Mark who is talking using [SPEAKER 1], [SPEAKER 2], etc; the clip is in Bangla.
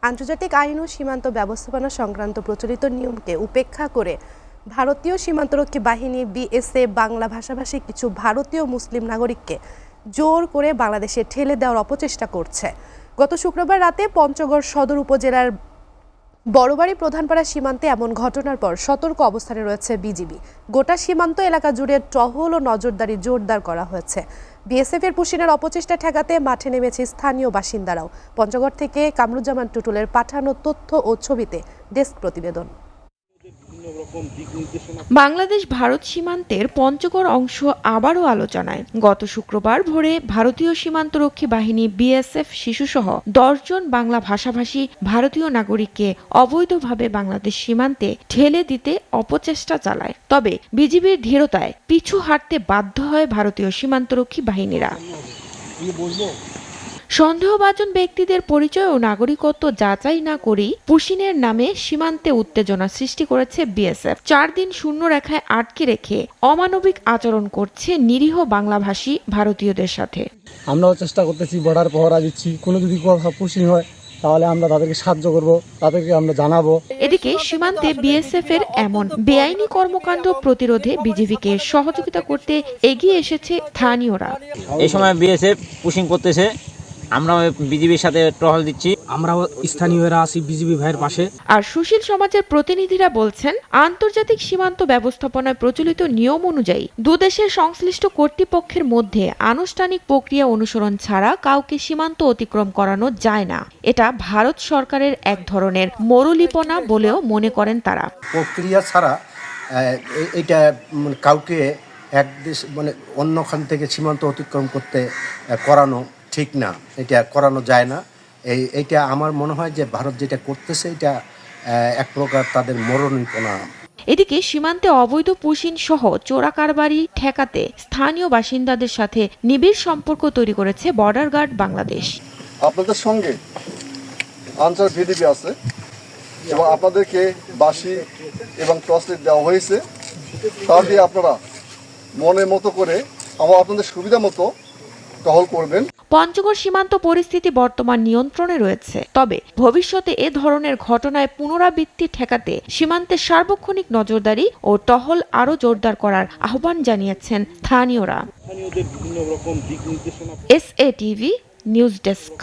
[SPEAKER 1] আন্তর্জাতিক আইন ও সীমান্ত ব্যবস্থাপনা সংক্রান্ত প্রচলিত নিয়মকে উপেক্ষা করে ভারতীয় সীমান্তরক্ষী বাহিনী বিএসএফ বাংলা ভাষাভাষী কিছু ভারতীয় মুসলিম নাগরিককে জোর করে বাংলাদেশে ঠেলে দেওয়ার অপচেষ্টা করছে। গত শুক্রবার রাতে পঞ্চগড় সদর উপজেলার বড়বাড়ি প্রধানপাড়া সীমান্তে এমন ঘটনার পর সতর্ক অবস্থানে রয়েছে বিজিবি। গোটা সীমান্ত এলাকা জুড়ে টহল ও নজরদারি জোরদার করা হয়েছে। বিএসএফ এর পুশিনের অপচেষ্টা ঠেকাতে মাঠে নেমেছে স্থানীয় বাসিন্দারাও। পঞ্চগড় থেকে কামরুজ্জামান টুটুলের পাঠানো তথ্য ও ছবিতে ডেস্ক প্রতিবেদন।
[SPEAKER 2] বাংলাদেশ ভারত সীমান্তের পঞ্চগড় অংশ আবারও আলোচনায়। গত শুক্রবার ভোরে ভারতীয় সীমান্তরক্ষী বাহিনী বিএসএফ শিশুসহ 10 জন বাংলা ভাষাভাষী ভারতীয় নাগরিককে অবৈধভাবে বাংলাদেশ সীমান্তে ঠেলে দিতে অপচেষ্টা চালায়। তবে বিজিবির ধীরতায় পিছু হাঁটতে বাধ্য হয় ভারতীয় সীমান্তরক্ষী বাহিনীরা। সন্দেহভাজন ব্যক্তিদের পরিচয় ও নাগরিকত্ব যাচাই না করেই পুশিনের নামে সীমান্তে উত্তেজনা সৃষ্টি করেছে বিএসএফ। 4 দিন শূন্য রেখায় আটকে রেখে অমানবিক আচরণ করছে নিরীহ বাংলাভাষী ভারতীয়দের সাথে।
[SPEAKER 3] আমরাও চেষ্টা করতেছি, বর্ডার পহরা দিচ্ছি, কোনো যদি পুশিং হয় তাহলে আমরা তাদেরকে সাহায্য করব, তাদেরকে আমরা জানাবো।
[SPEAKER 2] এদিকে সীমান্তে বিএসএফ এর এমন বেআইনি কর্মকাণ্ড প্রতিরোধে বিজিবিকে সহযোগিতা করতে এগিয়ে এসেছে স্থানীয়রা।
[SPEAKER 4] এই সময় বিএসএফ পুশিং করতেছে, আমরা বিজিবির সাথে টহল দিচ্ছি।
[SPEAKER 3] আমরাও স্থানীয়রা আছি বিজিবি ভাইয়ের পাশে।
[SPEAKER 2] আর সুশীল সমাজের প্রতিনিধিরা বলছেন, আন্তর্জাতিক সীমান্ত ব্যবস্থাপনায় প্রচলিত নিয়ম অনুযায়ী দুদেশের সংশ্লিষ্ট কর্তৃপক্ষের মধ্যে আনুষ্ঠানিক প্রক্রিয়া অনুসরণ ছাড়া কাউকে সীমান্ত অতিক্রম করানো যায় না। এটা ভারত সরকারের এক ধরনের মরুলিপনা বলেও মনে করেন তারা।
[SPEAKER 5] প্রক্রিয়া ছাড়া এটা কাউকে এক দেশ অন্যখান থেকে সীমান্ত অতিক্রম করতে করানো ঠিক না, এটা করানো যায় না। এইটা আমার মনে হয় যে ভারত যেটা করতেছে এটা এক প্রকার তাদের মরণীপনা।
[SPEAKER 2] এদিকে সীমান্তে অবৈধ পুশিন সহ চোরা কারবারি ঠেকাতে স্থানীয় বাসিন্দাদের সাথে নিবিড় সম্পর্ক তৈরি করেছে বর্ডার গার্ড বাংলাদেশ।
[SPEAKER 6] আপনাদের সঙ্গে আনসার ভিডিপি আছে এবং আপনাদেরকে বাঁশি এবং টর্চলাইট দেওয়া হয়েছে। তার দিয়ে আপনারা মনের মতো করে আপনাদের সুবিধা মতো টহল করবেন।
[SPEAKER 2] পঞ্চগড় সীমান্ত পরিস্থিতি বর্তমান নিয়ন্ত্রণে রয়েছে, তবে ভবিষ্যতে এ ধরনের ঘটনায় পুনরাবৃত্তি ঠেকাতে সীমান্তে সার্বক্ষণিক নজরদারি ও টহল আরও জোরদার করার আহ্বান জানিয়েছেন স্থানীয়রা। SA TV news desk.